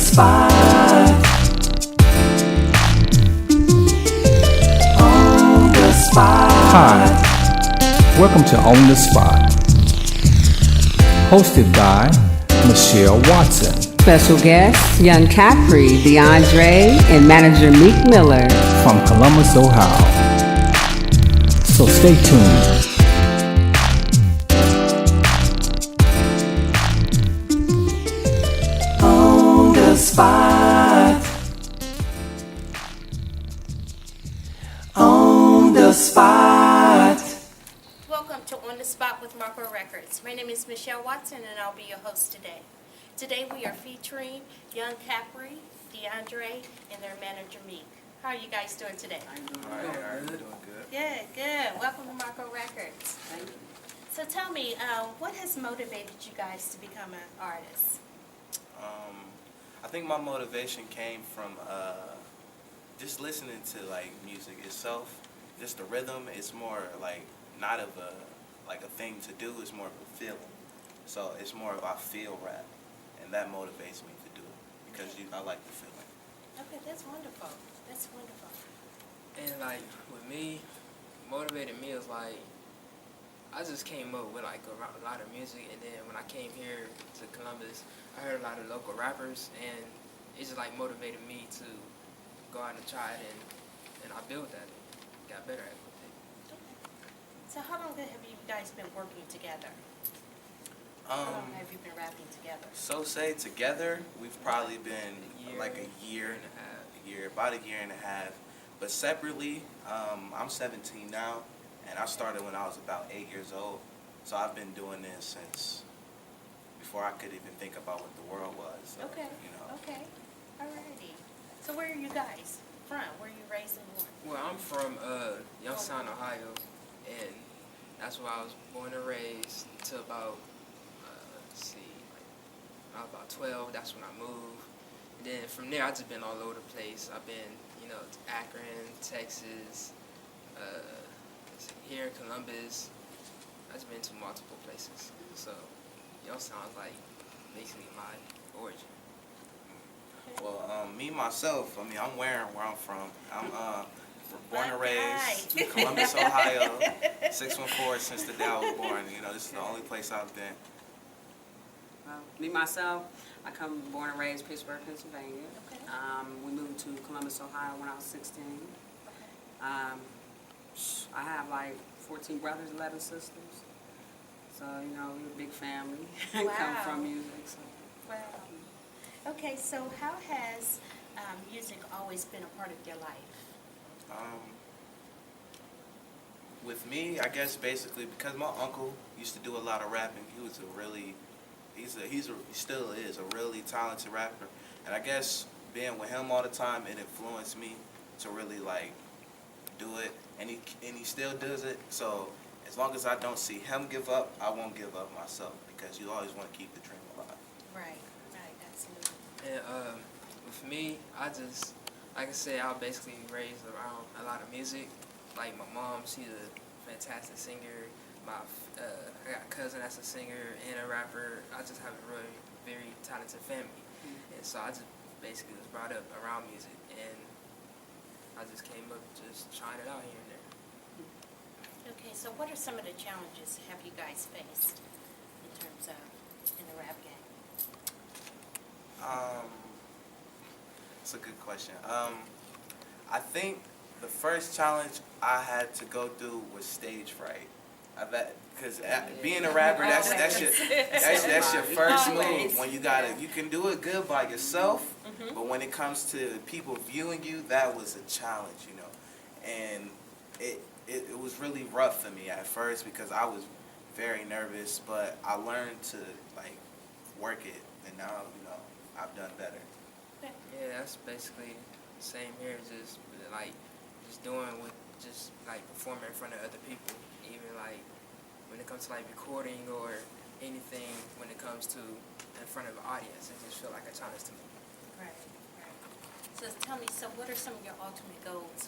spot. On the spot. Hi, welcome to On the Spot, hosted by Michelle Watson. Special guests, young Capri, Deondre, and manager Meek Miller. From Columbus, Ohio. So stay tuned. On the spot. On the spot. Welcome to On the Spot with Marco Records. My name is Michelle Watson and I'll be your host today. Today we are featuring young Capri, Deondre, and their manager Meek. How are you guys doing today? Doing good. Good, good. Welcome to Marco Records. Thank you. So tell me, what has motivated you guys to become an artist? I think my motivation came from just listening to like music itself. Just the rhythm is more like not of a thing to do. It's more of a feeling. So it's more of I feel rap, and that motivates me to do it because I like the feeling. Okay, that's wonderful. That's wonderful. And like with me, motivated me is like I just came up with like a lot of music, and then when I came here to Columbus, I heard a lot of local rappers, and it just like motivated me to go out and try it, and I built that, and got better at it. So how long have you guys been working together? How long have you been rapping together? So say together, we've probably been like a year and a half. about a year and a half. But separately, I'm 17 now, and I started when I was about 8 years old. So I've been doing this since before I could even think about what the world was. So, Okay. You know. Okay. Alrighty. So where are you guys from? Where are you raised and born? Well, I'm from Youngstown, Ohio, and that's where I was born and raised till about when I was about 12. That's when I moved. And then from there, I just been all over the place. I've been, to Akron, Texas, here in Columbus. I've just been to multiple places. So, sounds like basically my origin. Well, me myself, I'm where I'm from. I'm born and raised Okay. Columbus, Ohio, 614 since the day I was born. This is the only place I've been. Me, myself, I come born and raised Pittsburgh, Pennsylvania. Okay. We moved to Columbus, Ohio when I was 16. I have like 14 brothers, 11 sisters. So, we're a big family. Come Wow. from music. So. Wow. Okay, so how has music always been a part of your life? With me, I guess basically because my uncle used to do a lot of rapping. He was he still is a really talented rapper, and I guess being with him all the time, it influenced me to really like do it, and he still does it. So as long as I don't see him give up, I won't give up myself because you always want to keep the dream alive. Right, absolutely. And with me, I just, like I said, I was basically raised around a lot of music. Like my mom, she's a fantastic singer. I got a cousin that's a singer and a rapper. I just have a really very talented family. And so I just basically was brought up around music, and I just came up just trying it out here and there. Okay, so what are some of the challenges have you guys faced in terms of in the rap game? It's a good question. I think the first challenge I had to go through was stage fright. I bet because being a rapper, that's your first Always. move. When you can do it good by yourself, but when it comes to people viewing you, that was a challenge, and it was really rough for me at first because I was very nervous, but I learned to like work it, and now I've done better. Yeah, that's basically the same here. Just doing with just like performing in front of other people, even like when it comes to like recording or anything. When it comes to in front of an audience, it just feel like a challenge to me. Right. So tell me, what are some of your ultimate goals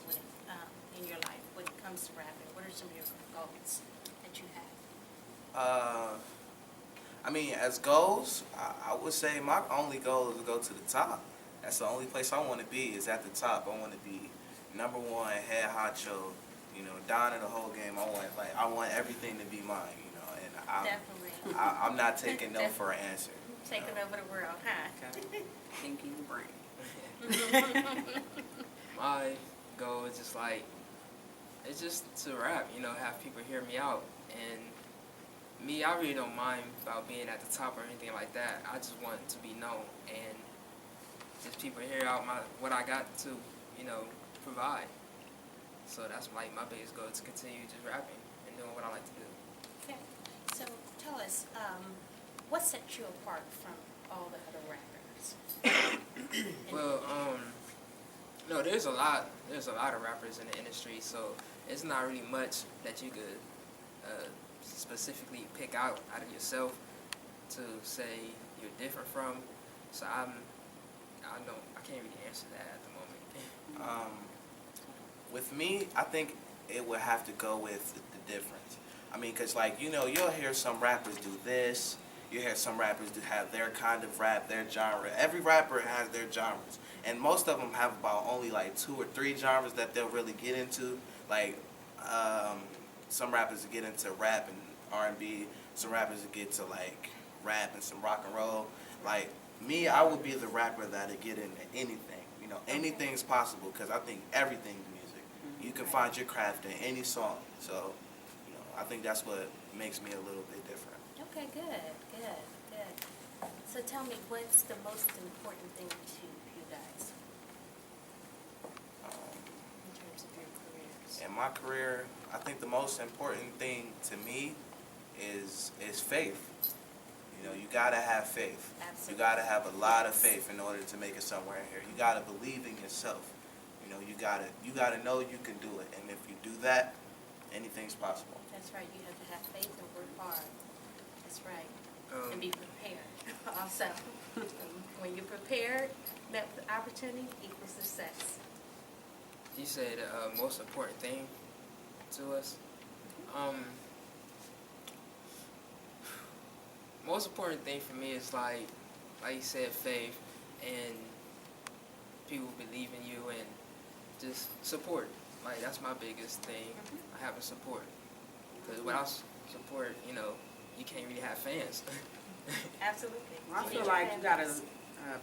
in your life when it comes to rapping? What are some of your goals that you have? I mean, as goals, I would say my only goal is to go to the top. That's the only place I want to be is at the top. I want to be number one, head honcho, down in the whole game. I want everything to be mine, and Definitely. I'm not taking no for an answer. Taking over the world, huh? Okay. Thinking brain. My goal is just like, it's just to rap, have people hear me out. And me, I really don't mind about being at the top or anything like that. I just want to be known and just people hear out what I got to, provide. So that's like my biggest goal, to continue just rapping and doing what I like to do. Okay. So tell us, what sets you apart from all the other rappers? Well, no, there's a lot of rappers in the industry, so it's not really much that you could specifically pick out of yourself to say you're different from. So I can't really answer that at the moment. With me, I think it would have to go with the difference. I mean, because, you'll hear some rappers do this. You hear some rappers have their kind of rap, their genre. Every rapper has their genres. And most of them have about only, 2 or 3 genres that they'll really get into. Some rappers get into rap and R&B. Some rappers get to, rap and some rock and roll. Me, I would be the rapper that'd get into anything. Anything's possible because I think everything's music. You can find your craft in any song. So, I think that's what makes me a little bit different. Okay, good. So tell me, what's the most important thing to you guys in terms of your careers? In my career, I think the most important thing to me is faith. You gotta have faith. Absolutely. You gotta have a lot of faith in order to make it somewhere here. You gotta believe in yourself. You gotta know you can do it. And if you do that, anything's possible. That's right. You have to have faith and work hard. That's right. And be prepared. Also, when you're prepared, met with opportunity equals success. You say the most important thing to us. Most important thing for me is like you said, faith and people believe in you and just support. That's my biggest thing. I have a support because without support, you can't really have fans. Absolutely. Well, I feel like you gotta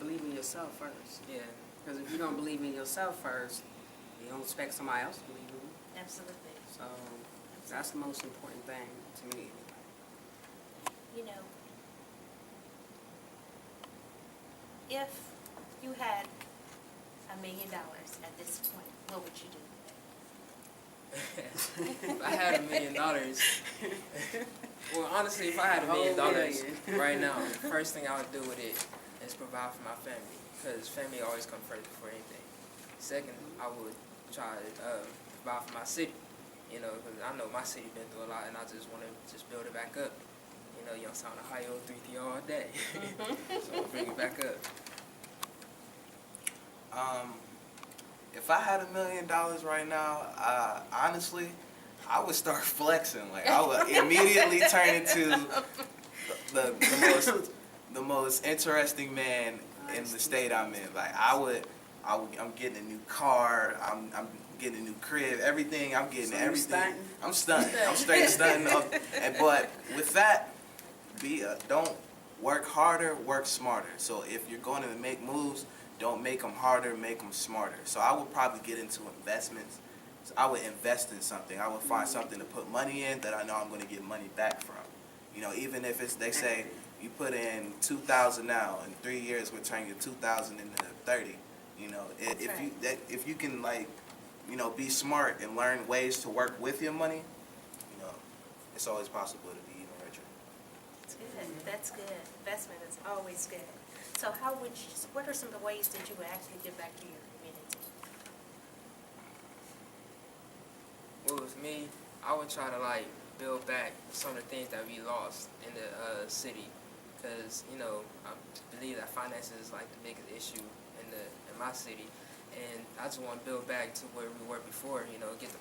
believe in yourself first. Yeah. Because if you don't believe in yourself first, you don't expect somebody else to believe in you. Absolutely. So that's the most important thing to me. If you had $1 million at this point, what would you do? If I had $1 million, well, honestly, if I had $1 million right now, the first thing I would do with it is provide for my family, because family always comes first before anything. Second, I would try to provide for my city, because I know my city been through a lot, and I just want to just build it back up. Youngstown, Ohio, 3-3 all day. So I'll bring it back up. If I had $1 million right now, honestly, I would start flexing. I would immediately turn into the most interesting man in the state I'm in. I'm getting a new car. I'm getting a new crib. Everything. I'm getting everything. I'm stunting. I'm straight stunting. But with that, don't work harder, work smarter. So if you're going to make moves, don't make them harder, make them smarter. So I would probably get into investments. So I would invest in something. I would find something to put money in that I know I'm going to get money back from. Even if they say you put in $2,000 now, in 3 years we'll turn your $2,000 into $30,000. If you can be smart and learn ways to work with your money, it's always possible to be even richer. That's good. That's good. Investment is always good. So what are some of the ways that you would actually give back to your community? Well, with me, I would try to build back some of the things that we lost in the city, because I believe that finances is the biggest issue in my city, and I just want to build back to where we were before. Get the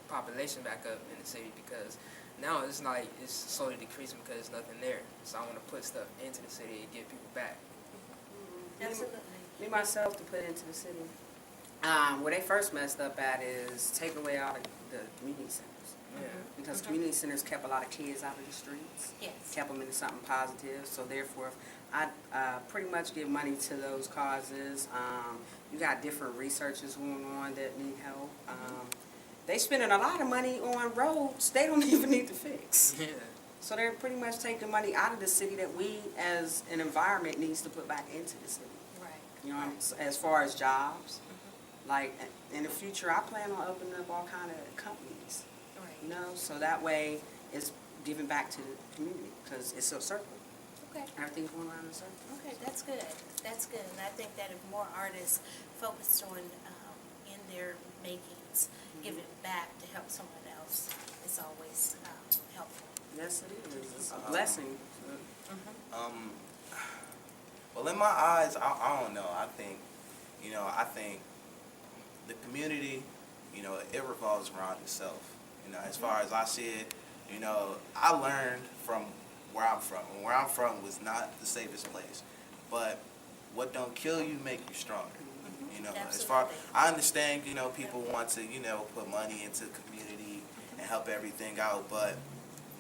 population back up in the city, because now it's like it's slowly decreasing because there's nothing there. So I want to put stuff into the city and get people back. Absolutely. Me myself to put into the city. Where they first messed up at is taking away all the community centers. Yeah. Because community centers kept a lot of kids out of the streets. Yes. Kept them into something positive. So therefore, I pretty much give money to those causes. You got different researchers going on that need help. They spending a lot of money on roads they don't even need to fix. Yeah. So they're pretty much taking money out of the city that we as an environment needs to put back into the city. Right. You know, as far as jobs, like in the future, I plan on opening up all kind of companies. Right. You know, so that way it's giving back to the community because it's a circle. Okay. Everything's going around in a circle. Okay, that's good. That's good. And I think that if more artists focused on in their makings, give it back to help someone else, it's always helpful. Yes, it is. It's a blessing. Well, in my eyes, I don't know. I think the community, it revolves around itself. As far as I see it, I learned from where I'm from. And where I'm from was not the safest place. But what don't kill you make you stronger. As far, I understand, people want to, put money into the community and help everything out. But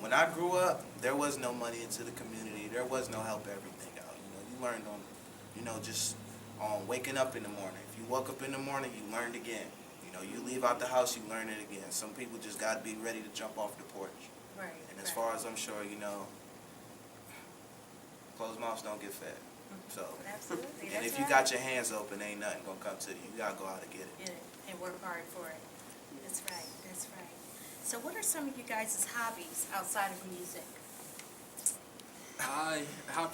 when I grew up, there was no money into the community. There was no help everything out. You learned on, just on waking up in the morning. If you woke up in the morning, you learned again. You leave out the house, you learn it again. Some people just got to be ready to jump off the porch. Right. And as far as I'm sure, closed mouths don't get fed. So, Absolutely. and That's if you right. got your hands open, ain't nothing gonna come to you. You gotta go out and get it. Yeah, and work hard for it. That's right. That's right. So, what are some of you guys' hobbies outside of music? I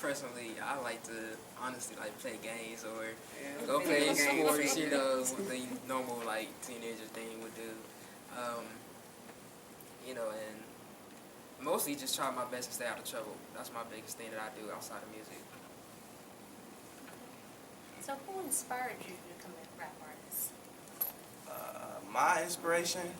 personally, I like to honestly like play games or Yeah. go play Video games. sports, the normal like teenager thing would do. And mostly just try my best to stay out of trouble. That's my biggest thing that I do outside of music. So, who inspired you to become a rap artist? My inspiration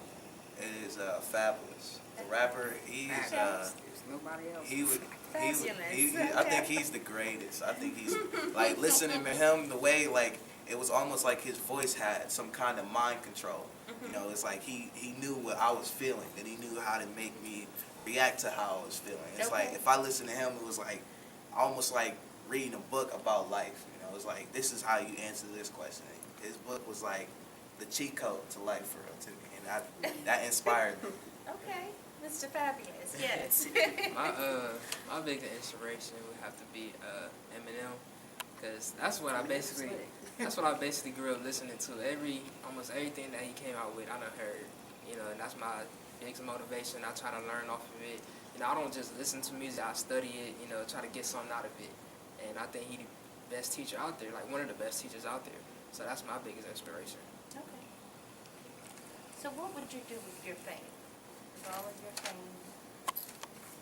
is Fabulous, the rapper. He's There's nobody else. I think he's the greatest. I think he's like listening to him the way like it was almost like his voice had some kind of mind control. It's like he knew what I was feeling and he knew how to make me react to how I was feeling. It's like if I listened to him, it was like almost like reading a book about life. It's like this is how you answer this question. His book was like the cheat code to life for real to me, and that inspired me. Okay, Mr. Fabulous. Yes. My biggest inspiration would have to be Eminem, because that's what I basically grew up listening to. Almost everything that he came out with, I done heard. And that's my biggest motivation. I try to learn off of it. I don't just listen to music. I study it. Try to get something out of it. And I think he the best teacher out there, like one of the best teachers out there. So that's my biggest inspiration. Okay. So, what would you do with your fame? With all of your fame,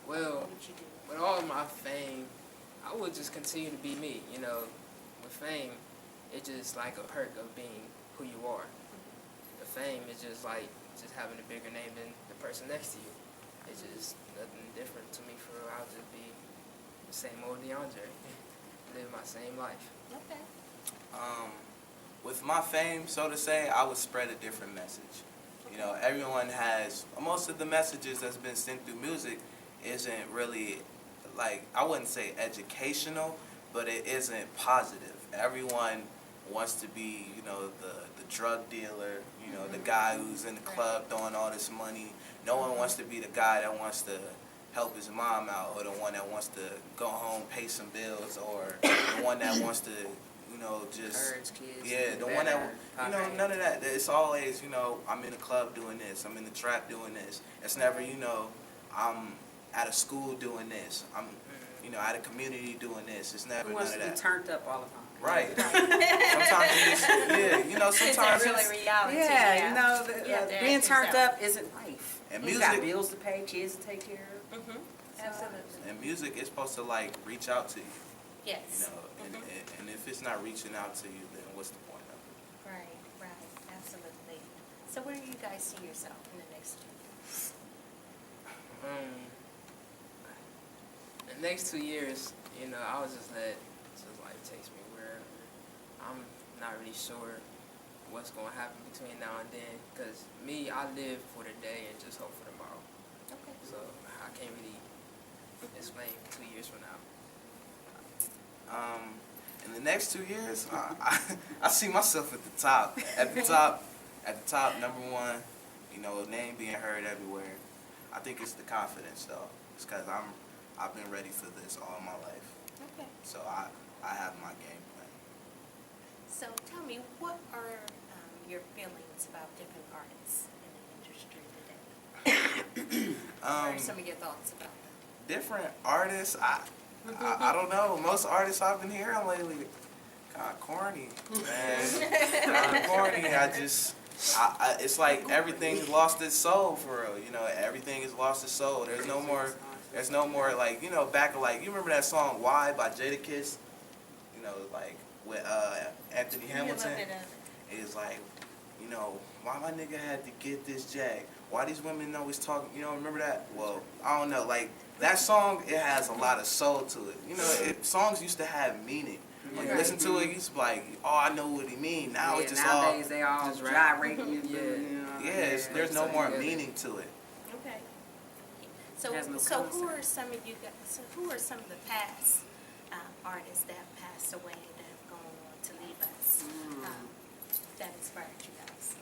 Well, what would you do? with all of my fame, I would just continue to be me. With fame, it's just like a perk of being who you are. The fame is just like having a bigger name than the person next to you. It's just nothing different to me. For real, I'll just be the same old Deondre, live my same life. Okay. With my fame, so to say, I would spread a different message. Everyone has, most of the messages that's been sent through music isn't really, like, I wouldn't say educational, but it isn't positive. Everyone wants to be, the drug dealer, the guy who's in the club throwing all this money. No one wants to be the guy that wants to help his mom out, or the one that wants to go home, pay some bills, or the one that wants to, just Encourage kids. yeah, the one that none of that. It's always, I'm in the club doing this, I'm in the trap doing this. It's never, I'm at a school doing this, I'm, at a community doing this. It's never Who none wants of to be that. turned up all the time? Right. Sometimes sometimes It's really reality. Yeah, being turned up isn't life. And You music- got bills to pay, kids to take care of. Absolutely. and music is supposed to like reach out to you, Yes. and if it's not reaching out to you, then what's the point of it? Right. Absolutely. So, where do you guys see yourself in the next 2 years? The next 2 years, I was just let life takes me wherever. I'm not really sure what's going to happen between now and then, because I live for the day and just hope for tomorrow. Okay. So I can't really explain 2 years from now. In the next 2 years, I see myself at the top. At the top, number one. Name being heard everywhere. I think it's the confidence though. It's because I've been ready for this all my life. Okay. So I have my game plan. So tell me, what are your feelings about different artists in the industry today? What are some of your thoughts about them? Different artists, I don't know. Most artists I've been hearing lately, kind of corny, man. Kind of corny. It's like everything's lost its soul for real. Everything has lost its soul. There's no more like, back like, you remember that song "Why" by Jadakiss? Like with Anthony Hamilton. It's like, why my nigga had to get this jag? Why these women always talking? Remember that? Well, I don't know. Like that song, it has a lot of soul to it. Songs used to have meaning. When you listen to it, you used to be like, oh, I know what he mean. Now it's just nowadays they all just gyrating. There's no more meaning to it. Okay. So, Has no so who concept. are some of you guys? So who are some of the past artists that have passed away that have gone on to leave us that inspired you guys?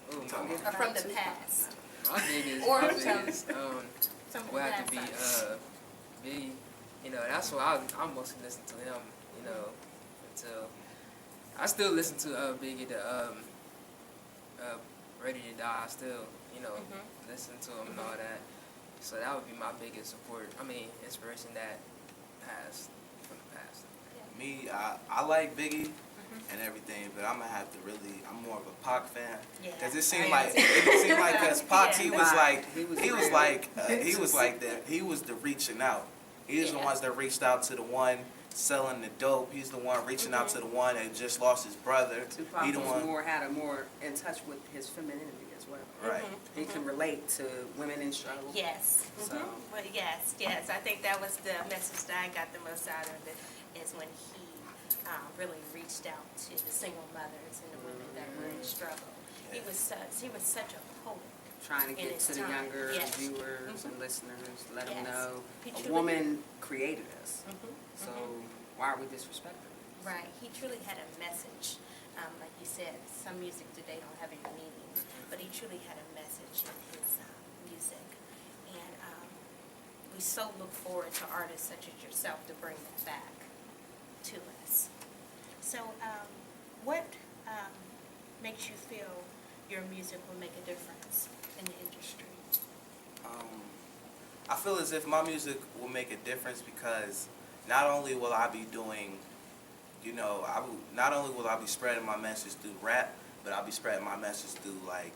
Or from the past? My biggest, Or some would have to be past Biggie. That's why I'm mostly listening to him. Until I still listen to Biggie, Ready to Die. I still listen to him and all that. So that would be my biggest inspiration that passed from the past. Me, I like Biggie and everything, but I'm more of a Pac fan. Yeah. Cause it seemed like cause Pac, Yeah. he was the reaching out. He was the Yeah. ones that reached out to the one selling the dope. He's the one reaching out to the one that just lost his brother. Tupac He the one. had a more in touch with his femininity as well. Right. He can relate to women in struggle. Yes. So- Well, yes. I think that was the message that I got the most out of it, is when he really reached out to the single mothers and the women that were in struggle. He was such a poet. Trying to In get its to the time, younger yes. viewers and listeners, let them Yes. know He a truly- woman created us. Mhm. So why are we disrespecting her? Right. He truly had a message. Like you said, some music today don't have any meaning, but he truly had a message in his music. And we so look forward to artists such as yourself to bring that back to us. So what makes you feel your music will make a difference in the industry? I feel as if my music will make a difference because not only will I be doing, not only will I be spreading my message through rap, but I'll be spreading my message through like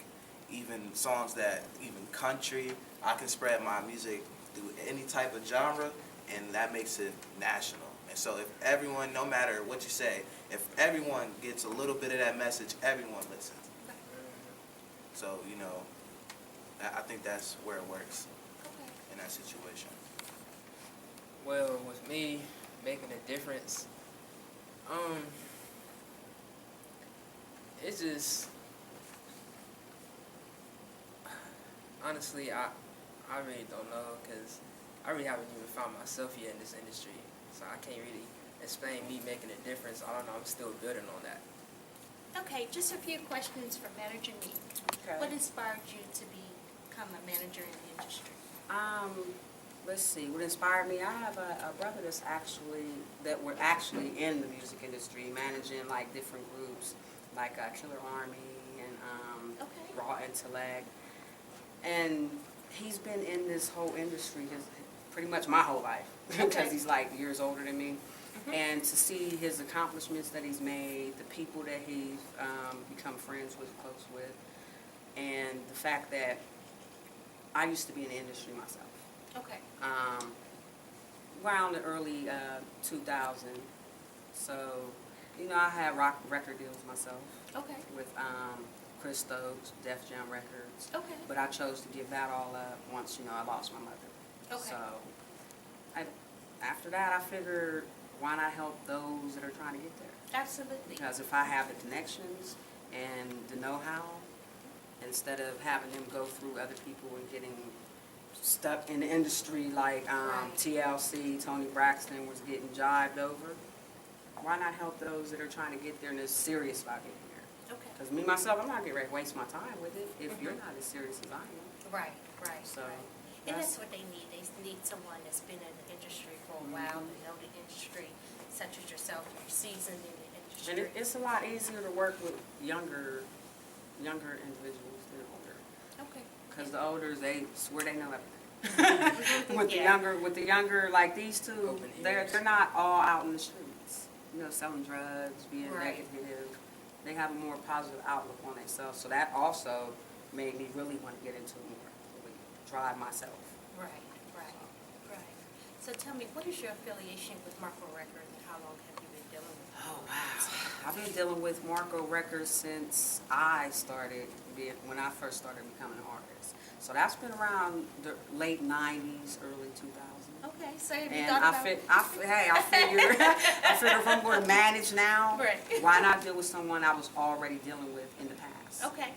even songs even country. I can spread my music through any type of genre, and that makes it national. And so if everyone, no matter what you say, if everyone gets a little bit of that message, everyone listens. So, I think that's where it works in that situation. Well, with me making a difference, it's just honestly, I really don't know, because I really haven't even found myself yet in this industry, so I can't really explain me making a difference. I don't know. I'm still building on that. Okay, just a few questions for Manager Meek. Okay. What inspired you to become a manager in the industry? Let's see. What inspired me? I have a brother that were actually in the music industry, managing like different groups, like Killer Army and Okay. Raw Intellect, and he's been in this whole industry pretty much my whole life because Okay. he's like years older than me. And to see his accomplishments that he's made, the people that he's become friends with, close with, and the fact that I used to be in the industry myself. Okay. Around the early 2000. So, I had record deals myself Okay. with Chris Stokes, Def Jam Records. Okay. But I chose to give that all up once, I lost my mother. Okay. So, after that, I figured, why not help those that are trying to get there? Absolutely. Because if I have the connections and the know-how, instead of having them go through other people and getting stuck in the industry like Right. TLC, Tony Braxton was getting jived over, why not help those that are trying to get there and is serious about getting there? Okay. Because me, myself, I'm not getting ready to waste my time with it if you're not as serious as I am. Right, right, So, right. And that's what they need. They need someone that's been in the industry for a while, and know the industry, such as yourself, you're seasoned in the And industry. it's a lot easier to work with younger individuals than older. Okay. Because the elders, they swear they know everything. With the younger, like these two, Open they're ears. not all out in the streets, selling drugs, being Right. negative. They have a more positive outlook on themselves. So that also made me really want to get into it more, really drive myself. Right, right, right. So tell me, what is your affiliation with Marco Records, and how long have you been dealing with it? Oh, wow. I've been dealing with Marco Records since when I first started becoming an artist. So that's been around the late 90s, early 2000s. Okay, so have you And thought about... I figure if I'm going to manage now, Right. why not deal with someone I was already dealing with in the past? Okay,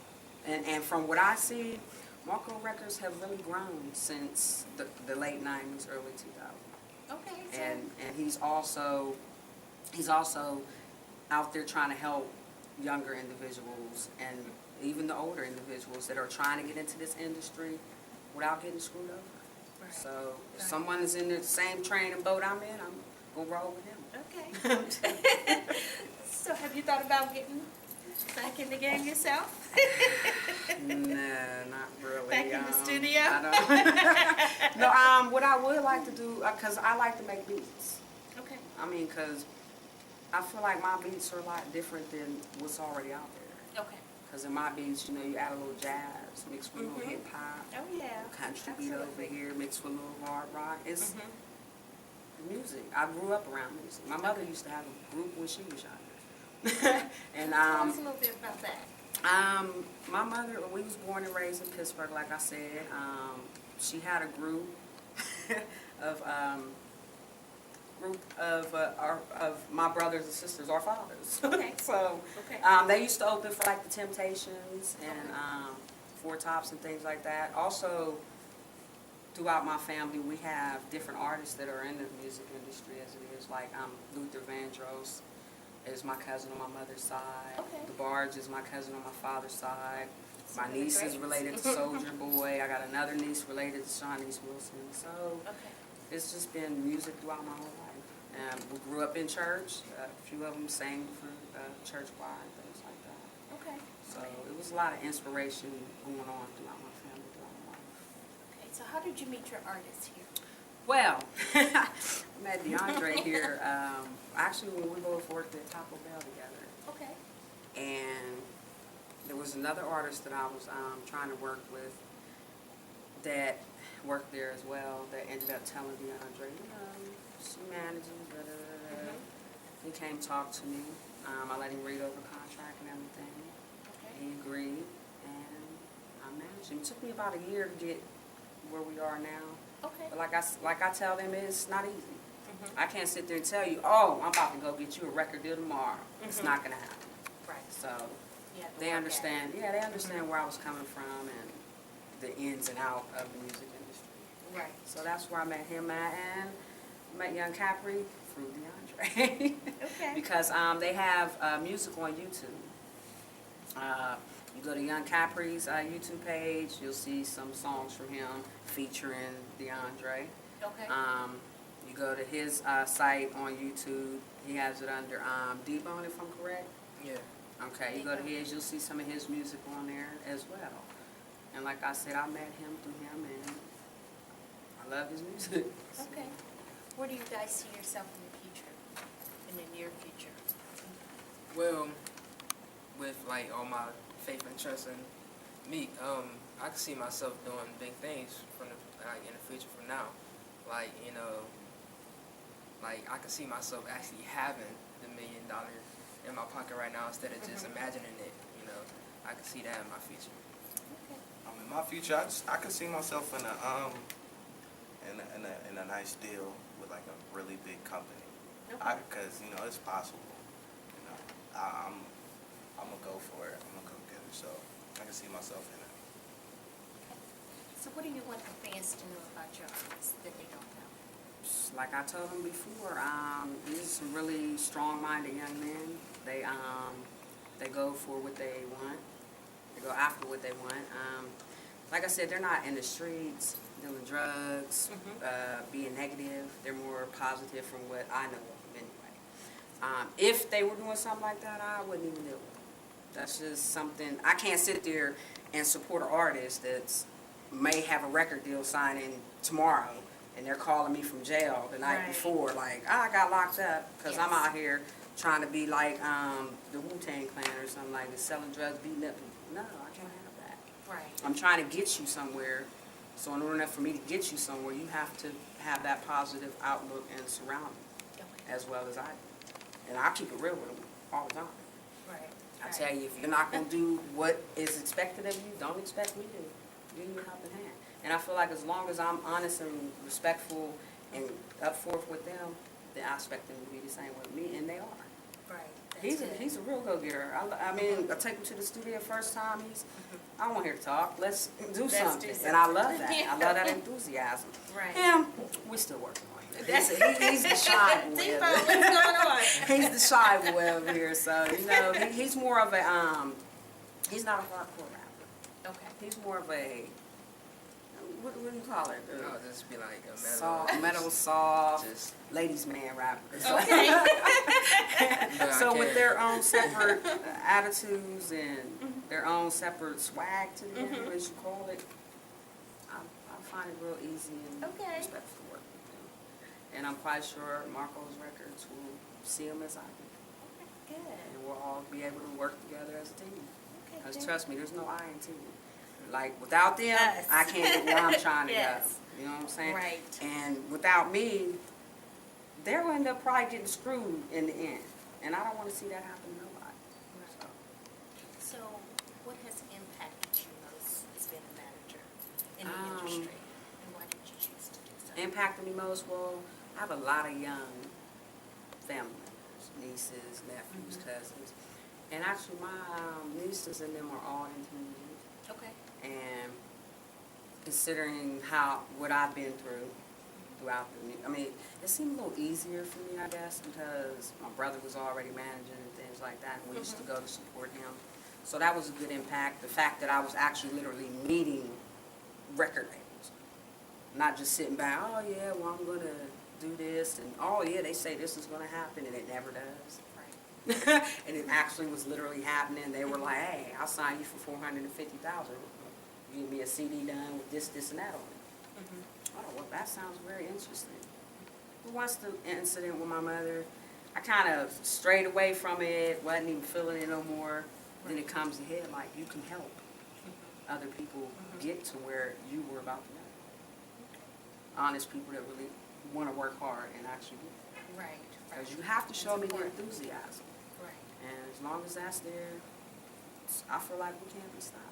And from what I see, Marco Records have really grown since the late 90s, early 2000s. okay, so... And he's also out there trying to help younger individuals and even the older individuals that are trying to get into this industry without getting screwed over. Right. So if Right. someone is in the same train and boat I'm in, I'm gonna roll with him. Okay. So have you thought about getting back in the game yourself? Nah, not really. Back in the studio? I don't. No, what I would like to do, because I like to make beats. Okay. I mean, because I feel like my beats are a lot different than what's already out there. Okay. Because in my beats, you add a little jazz mixed with a little hip hop, Oh, yeah. country beat over Absolutely. here mixed with a little hard rock. It's Mhm. music. I grew up around music. My mother used to have a group when she was younger. And Tell us a little bit about that. my mother, we was born and raised in Pittsburgh, like I said. She had a group of of my brothers and sisters, our fathers. Okay. So Okay. they used to open for like the Temptations and Four Tops and things like that. Also, throughout my family, we have different artists that are in the music industry as it is. Like Luther Vandross is my cousin on my mother's side. Okay. The Barge is my cousin on my father's side. Some My of the niece is greats. related to Soldier Boy. I got another niece related to Shawnee's Wilson. So Okay. it's just been music throughout my whole life. We grew up in church. A few of them sang for church choir and things like that. Okay. So it was a lot of inspiration going on throughout my family, throughout my life. Okay. So how did you meet your artist here? Well, I met Deondre here. Actually, when we both worked at Taco Bell together. Okay. And there was another artist that I was trying to work with that worked there as well that ended up telling Deondre, she manages, da, da, da, da. He came talk to me. I let him read over the contract and everything. Okay. He agreed, and I managed him. It took me about a year to get where we are now. Okay. But like I tell them, it's not easy. Mhm. I can't sit there and tell you, oh, I'm about to go get you a record deal tomorrow. It's not going to happen. Right. So You have to they work at understand. Yeah, they understand where I was coming from and the ins and out of the music industry. it. Right. So that's where I met him at, and met Young Capri through Deondre. Okay. Because they have music on YouTube. You go to Young Capri's YouTube page, you'll see some songs from him featuring Deondre. Okay. You go to his site on YouTube, he has it under D-Bone, if I'm correct. Yeah. Okay, you go to his, you'll see some of his music on there as well. And like I said, I met him through him, and I love his music. Okay. Where do you guys see yourself in the future, in the near future? Well, with like all my faith and trust in me, I can see myself doing big things from in the future from now. Like, like I can see myself actually having the $1 million in my pocket right now instead of just imagining it. I can see that in my future. Okay. In my future, I can see myself in a nice deal with like a really big company. Okay. Because it's possible. I'm gonna go for it. I'm gonna go get it. So I can see myself in it. So what do you want the fans to know about your artists that they don't know? Like I told them before, these are some really strong-minded young men. They go for what they want. They go after what they want. Like I said, they're not in the streets doing drugs, being negative. They're more positive from what I know of them anyway. If they were doing something like that, I wouldn't even do it. That's just something, I can't sit there and support an artist that's may have a record deal signing tomorrow, and they're calling me from jail the night Right. before, like, I got locked up because I'm Yes. out here trying to be like the Wu-Tang Clan or something like this, selling drugs, beating up people. No, I can't have that. Right. I'm trying to get you somewhere, so in order for me to get you somewhere, you have to have that positive outlook and surrounding Okay. as well as I do. And I keep it real with them all the time. Right. I tell you, if you're not going to do what is expected of you, don't expect me to give you a helping hand. And I feel like as long as I'm honest and respectful and up forth with them, then I expect them to be the same with me, and they are. Right. He's a real go-getter. I mean, I take him to the studio first time, I don't want to hear talk. Let's do something. And I love that. I love that enthusiasm. Right. Him, we're still working on him. He's the shy boy. Deepo, what's going on? He's the shy boy over here, so he's more of a he's not a hardcore rapper. Okay. He's more of a what do you call it? I'll just be like a Metal soft, Just ladies man rapper. Okay. but I So with can't- their own separate attitudes and their own separate swag to them, as you call it, I find it real easy and Okay. respectful to work with them. And I'm quite sure Marco's Records will see them as I do. Good. And we'll all be able to work together as a team. Okay. Because good. trust me, there's no I in team. Like, without them, Yes. I can't get where I'm trying to Yes. go. You know what I'm saying? Right. And without me, they'll end up probably getting screwed in the end. And I don't want to see that happen to nobody. So, So, what has impacted you most as being a manager in the Um, industry? And why did you choose to do so? impacted me most, well, I have a lot of young family members, nieces, nephews, cousins. And actually, my nieces and them are all into music. Okay. And considering what I've been throughout it seemed a little easier for me, I guess, because my brother was already managing and things like that, and we used to go to support him. So that was a good impact. The fact that I was actually literally meeting record labels, not just sitting back, oh yeah, well I'm gonna do this, and oh yeah, they say this is gonna happen, and it never does. Right. And it actually was literally happening. They were like, hey, I'll sign you for $450,000. Give me a CD done with this, and that on it. Oh, well, that sounds very interesting. But once the incident with my mother, I kind of strayed away from it, wasn't even feeling it no more. Then it comes ahead like you can help other people get to where you were about to go. Honest people that really want to work hard and actually do it. Right. Because you have to show me the important. enthusiasm. Right. And as long as that's there, I feel like we can't be stopped.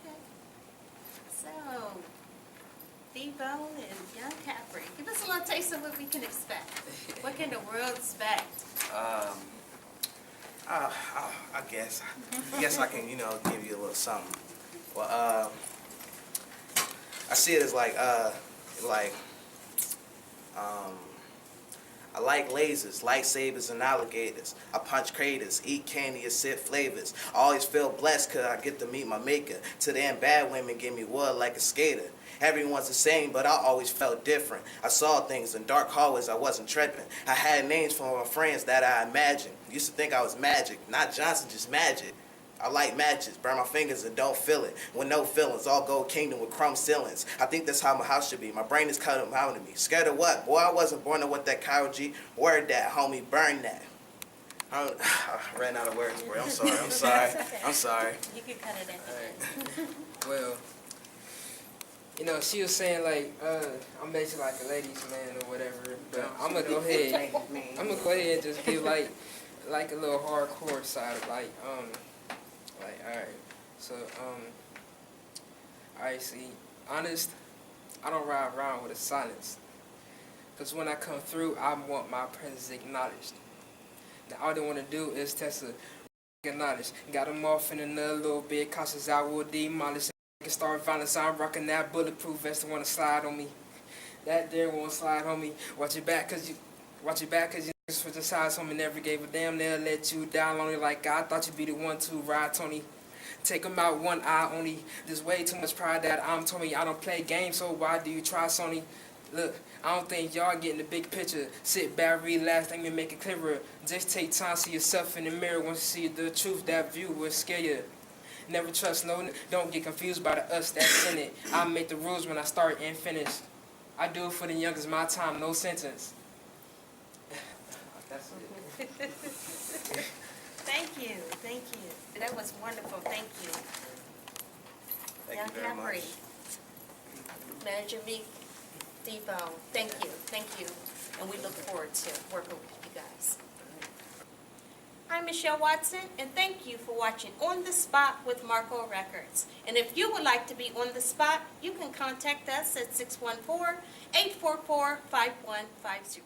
Okay. So, Devo and Young Capri, give us a little taste of what we can expect. What can the world expect? I guess I can, give you a little something. Well, I see it as I like lasers, lightsabers, and alligators. I punch craters, eat candy and sip flavors. I always feel blessed cause I get to meet my maker. To them bad women give me wood like a skater. Everyone's the same, but I always felt different. I saw things in dark hallways I wasn't tripping. I had names for my friends that I imagined. Used to think I was magic, not Johnson, just magic. I light matches, burn my fingers and don't feel it. With no feelings, all gold kingdom with chrome ceilings. I think that's how my house should be. My brain is cut out of me. Scared of what? Boy, I wasn't born with that Kyle G. Word that, homie, burn that. I ran out of words, boy. I'm sorry. I'm sorry. You can cut it at the end. Well, she was saying like, I'm basically like a ladies man or whatever, but I'm gonna go ahead. I'm gonna go ahead and just give like a little hardcore side of like, alright. So, I see, honest, I don't ride around with a silence. Because when I come through, I want my presence acknowledged. Now, all they want to do is test a acknowledge. Got them off in another little bit, cautious I will demolish. Can start violence, I'm rocking that bulletproof vest. They want to slide on me. That there won't slide on me. Watch your back, cause you niggas switch the sides on me. Never gave a damn, they'll let you down lonely like I thought you'd be the one to ride, Tony. Take 'em out one eye only. There's way too much pride that I'm Tony. I don't play games, so why do you try, Sony? Look, I don't think y'all getting the big picture. Sit back, relax, let me make it clearer. Just take time, see yourself in the mirror. Once you see the truth, that view will scare you. Never trust no, don't get confused by the us that's in it. I make the rules when I start and finish. I do it for the youngest, my time, no sentence. That's it. Thank you, thank you. That was wonderful, thank you. Thank Young you very Capri, much. Manager Meek, Debo, thank you. And we look forward to working with you guys. I'm Michelle Watson, and thank you for watching On the Spot with Marco Records. And if you would like to be on the spot, you can contact us at 614-844-5150.